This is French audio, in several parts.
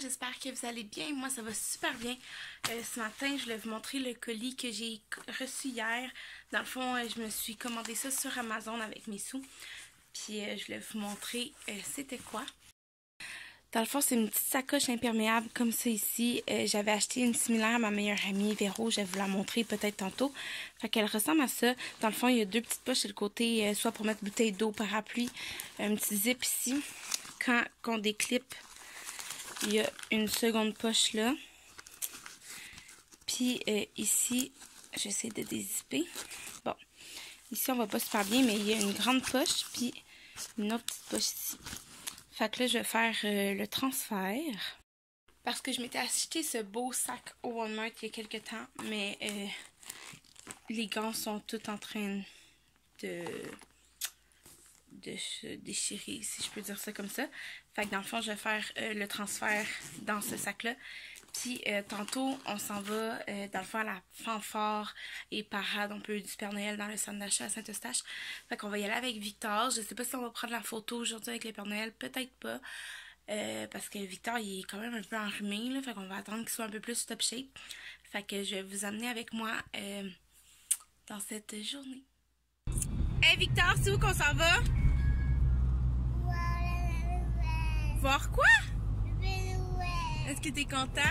j'espère que vous allez bien. Moi, ça va super bien. Ce matin, je voulais vous montrer le colis que j'ai reçu hier. Dans le fond, je me suis commandé ça sur Amazon avec mes sous. Puis, je voulais vous montrer c'était quoi. Dans le fond, c'est une petite sacoche imperméable comme ça ici. J'avais acheté une similaire à ma meilleure amie, Véro. Je vais vous la montrer peut-être tantôt. Fait qu'elle ressemble à ça. Dans le fond, il y a deux petites poches sur le côté, soit pour mettre bouteille d'eau, parapluie. Un petit zip ici. Quand on déclipe, il y a une seconde poche là. Puis ici, j'essaie de dézipper. Bon, ici on va pas super bien, mais il y a une grande poche, puis une autre petite poche ici. Fait que là, je vais faire le transfert. Parce que je m'étais acheté ce beau sac au Walmart il y a quelques temps, mais les gants sont tous en train de se déchirer, si je peux dire ça comme ça. Fait que dans le fond, je vais faire le transfert dans ce sac-là. Puis tantôt, on s'en va dans le fond à la fanfare et parade un peu du Père Noël dans le centre d'achat à Saint-Eustache. Fait qu'on va y aller avec Victor. Je sais pas si on va prendre la photo aujourd'hui avec le Père Noël, peut-être pas. Parce que Victor, il est quand même un peu enrhumé, là. Fait qu'on va attendre qu'il soit un peu plus top shape. Fait que je vais vous amener avec moi dans cette journée. Hey Victor, c'est où qu'on s'en va? Voir quoi? Est-ce que t'es content?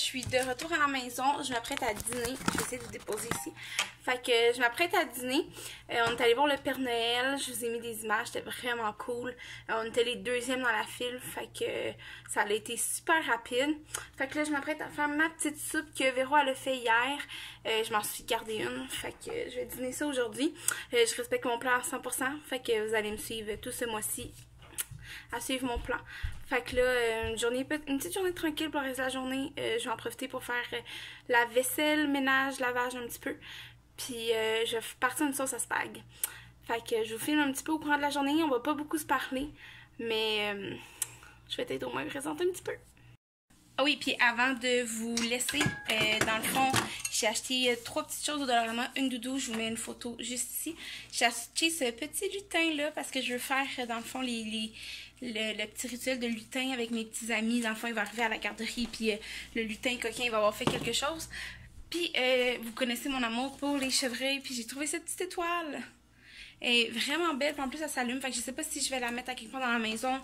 suis de retour à la maison. Je m'apprête à dîner. Je vais essayer de déposer ici. Fait que je m'apprête à dîner. On est allé voir le Père Noël. Je vous ai mis des images. C'était vraiment cool. On était les deuxièmes dans la file. Fait que ça a été super rapide. Fait que là, je m'apprête à faire ma petite soupe que Véro elle a fait hier. Je m'en suis gardé une. Fait que je vais dîner ça aujourd'hui. Je respecte mon plan à 100%. Fait que vous allez me suivre tout ce mois-ci à suivre mon plan. Fait que là, une petite journée tranquille pour le reste de la journée. Je vais en profiter pour faire la vaisselle, ménage, lavage un petit peu. Puis je vais partir une sauce à spag. Fait que je vous filme un petit peu au courant de la journée. On va pas beaucoup se parler, mais je vais peut-être au moins présenter un petit peu. Ah oui, puis avant de vous laisser, dans le fond, j'ai acheté 3 petites choses au Dollarama. Une doudou, je vous mets une photo juste ici. J'ai acheté ce petit lutin-là parce que je veux faire, dans le fond, le petit rituel de lutin avec mes petits amis. Dans le fond, il va arriver à la garderie, puis le lutin coquin, il va avoir fait quelque chose. Puis, vous connaissez mon amour pour les chevreuils, puis j'ai trouvé cette petite étoile. Elle est vraiment belle, puis en plus, ça s'allume. Fait que je sais pas si je vais la mettre à quelque part dans la maison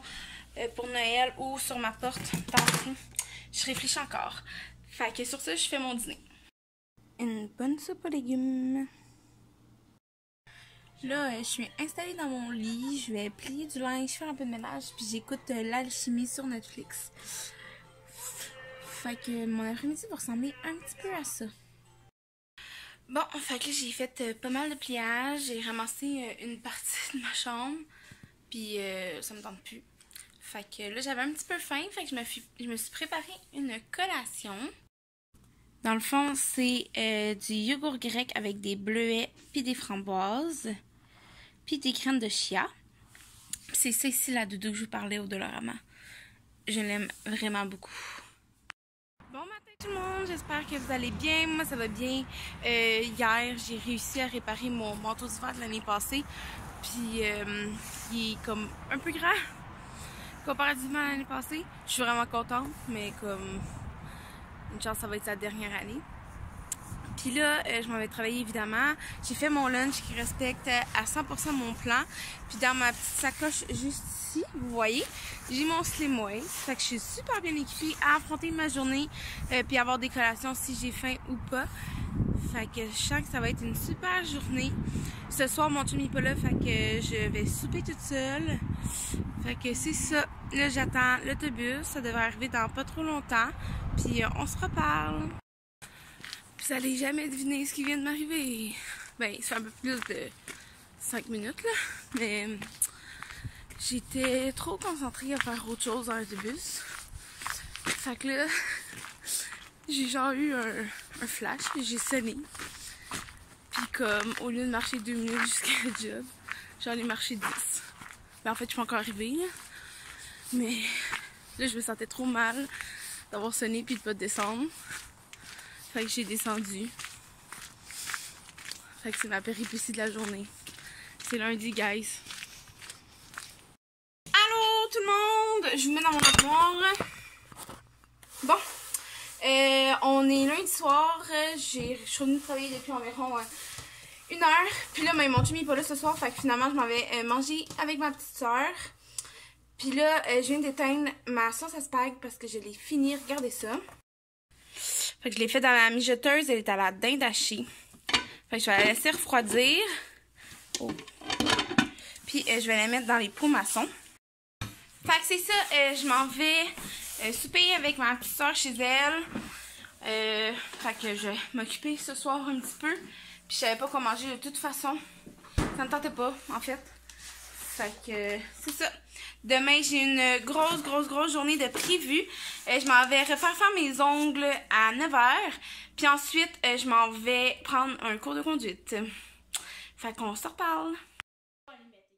pour Noël ou sur ma porte d'entrée. Je réfléchis encore. Fait que sur ça, je fais mon dîner. Une bonne soupe aux légumes. Là, je suis installée dans mon lit. Je vais plier du linge, faire un peu de ménage, puis j'écoute l'alchimie sur Netflix. Fait que mon après-midi va ressembler un petit peu à ça. Bon, fait que là, j'ai fait pas mal de pliage. J'ai ramassé une partie de ma chambre. Puis ça me tente plus. Fait que là, j'avais un petit peu faim. Fait que je me suis préparé une collation. Dans le fond, c'est du yogourt grec avec des bleuets puis des framboises. Puis des graines de chia. C'est ça ici, la doudou que je vous parlais au Dollarama. Je l'aime vraiment beaucoup. Bon matin tout le monde, j'espère que vous allez bien. Moi ça va bien. Hier j'ai réussi à réparer mon manteau d'hiver de l'année passée. Puis il est comme un peu grand comparativement à l'année passée. Je suis vraiment contente, mais comme une chance ça va être sa dernière année. Puis là, je m'en vais travailler évidemment. J'ai fait mon lunch qui respecte à 100% mon plan. Puis dans ma petite sacoche juste ici, vous voyez, j'ai mon Slim Waist. Fait que je suis super bien équipée à affronter ma journée puis avoir des collations si j'ai faim ou pas. Fait que je sens que ça va être une super journée. Ce soir, mon chum n'est pas là, fait que je vais souper toute seule. Fait que c'est ça. Là, j'attends l'autobus. Ça devrait arriver dans pas trop longtemps. Puis on se reparle. Vous allez jamais deviner ce qui vient de m'arriver. Ben, ça fait un peu plus de 5 minutes, là. Mais j'étais trop concentrée à faire autre chose dans l'autobus. Fait que là, j'ai genre eu un flash, puis j'ai sonné. Puis comme, au lieu de marcher 2 minutes jusqu'à la job, j'en ai marché 10. Ben, en fait, je suis pas encore arrivée, là. Mais là, je me sentais trop mal d'avoir sonné puis de pas descendre. Fait que j'ai descendu. Fait que c'est ma péripétie de la journée. C'est lundi, guys. Allô tout le monde! Je vous mets dans mon armoire. Bon. On est lundi soir. Je suis venue travailler depuis environ 1 heure. Puis là, mon chum n'est pas là ce soir. Fait que finalement, je m'en vais manger avec ma petite soeur. Puis là, je viens d'éteindre ma sauce à spag parce que je l'ai fini. Regardez ça. Fait que je l'ai fait dans la mijoteuse, elle est à la dinde hachée. Fait que je vais la laisser refroidir. Oh. Puis je vais la mettre dans les pots maçons. Fait que c'est ça, je m'en vais souper avec ma petite soeur chez elle. Fait que je vais m'occuper ce soir un petit peu. Puis je savais pas quoi manger de toute façon. Ça me tentait pas, en fait. Fait que c'est ça. Demain, j'ai une grosse journée de prévu. Je m'en vais refaire mes ongles à 9h. Puis ensuite, je m'en vais prendre un cours de conduite. Fait qu'on se reparle.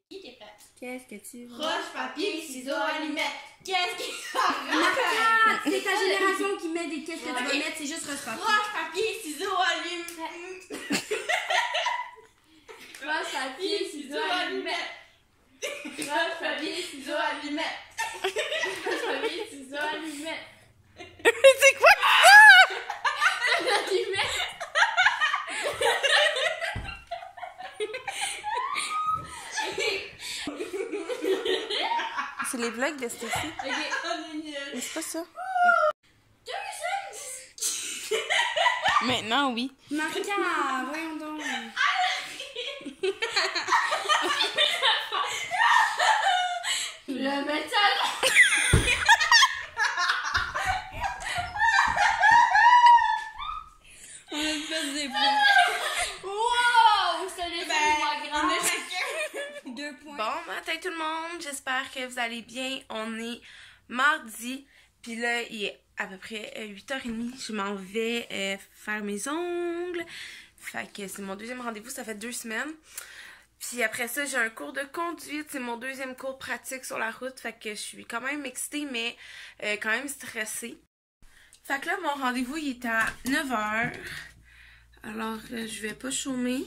Qu'est-ce que tu veux? Roche, papier, ciseaux, allumette. Qu'est-ce qui C'est ta génération qui met des qu'est-ce que tu vas mettre, c'est juste roche, papier. Roche, papier, ciseaux, allumette. Roche, papier, ciseaux, allumette. Roche, papier, ciseaux, allumette. Roche, papier, ciseaux, allumette. C'est quoi ça? Allumette. C'est les vlogs de Stacy. Ok, on est nul. Mais c'est pas ça. Maintenant, oui. Marika, voyons donc. Le métal. On a fait des points. Wow! Ça les fait On a chacun 2 points. Bon matin tout le monde, j'espère que vous allez bien. On est mardi, puis là il est à peu près 8h30. Je m'en vais faire mes ongles. Fait que c'est mon deuxième rendez-vous, ça fait 2 semaines. Puis après ça, j'ai un cours de conduite, c'est mon deuxième cours pratique sur la route. Fait que je suis quand même excitée, mais quand même stressée. Fait que là, mon rendez-vous il est à 9h. Alors, je vais pas chômer.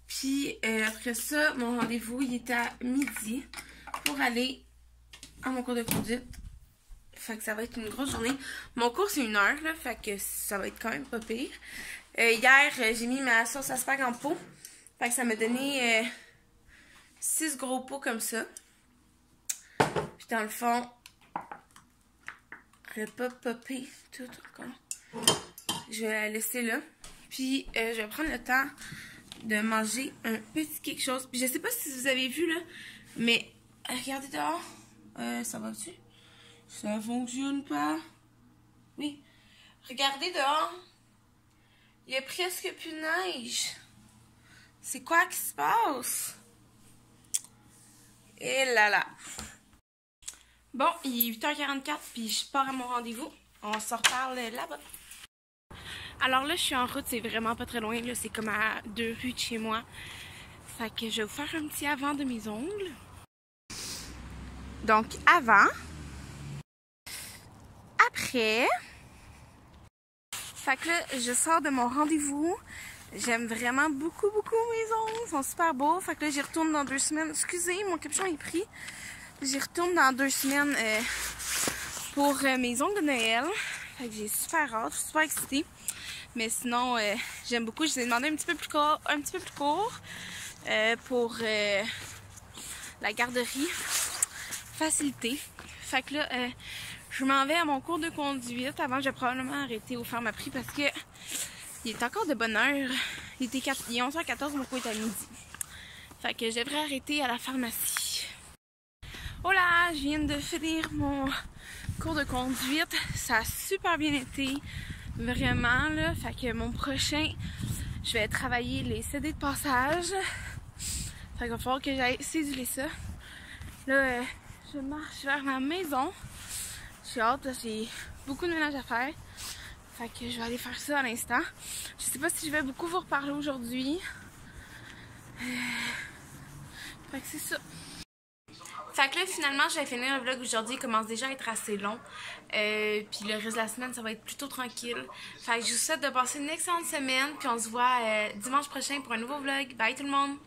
Puis après ça, mon rendez-vous il est à midi pour aller à mon cours de conduite. Fait que ça va être une grosse journée. Mon cours c'est 1 heure, là, fait que ça va être quand même pas pire. Hier, j'ai mis ma sauce à spag en pot. Fait que ça m'a donné 6 gros pots comme ça. Puis dans le fond, elle n'a pas popé tout encore. Je vais la laisser là. Puis je vais prendre le temps de manger un petit quelque chose. Puis je sais pas si vous avez vu là, mais regardez dehors. Ça va-tu? Ça fonctionne pas? Oui. Regardez dehors. Il y a presque plus de neige. C'est quoi qui se passe? Et là. Bon, il est 8h44 puis je pars à mon rendez-vous. On se reparle là-bas. Alors là, je suis en route, c'est vraiment pas très loin. C'est comme à 2 rues de chez moi. Fait que je vais vous faire un petit avant de mes ongles. Donc, avant. Après. Fait que là, je sors de mon rendez-vous. J'aime vraiment beaucoup mes ongles. Ils sont super beaux. Fait que là, j'y retourne dans 2 semaines. Excusez, mon capuchon est pris. J'y retourne dans 2 semaines pour mes ongles de Noël. Fait que j'ai super hâte. Je suis super excitée. Mais sinon, j'aime beaucoup. Je vous ai demandé un petit peu plus court pour la garderie. Facilité. Fait que là, je m'en vais à mon cours de conduite. Avant, je vais probablement arrêter au Pharmaprix parce que il est encore de bonne heure. Il est 11h14, mon cours est à midi. Fait que je devrais arrêter à la pharmacie. Oh là, je viens de finir mon cours de conduite. Ça a super bien été. Vraiment, là. Fait que mon prochain, je vais travailler les CD de passage. Fait qu'il va falloir que j'aille céduler ça. Là, je marche vers ma maison. J'ai hâte, j'ai beaucoup de ménage à faire. Fait que je vais aller faire ça à l'instant. Je sais pas si je vais beaucoup vous reparler aujourd'hui. Fait que c'est ça. Fait que là, finalement, je vais finir le vlog aujourd'hui. Il commence déjà à être assez long. Puis le reste de la semaine, ça va être plutôt tranquille. Fait que je vous souhaite de passer une excellente semaine. Puis on se voit dimanche prochain pour un nouveau vlog. Bye tout le monde!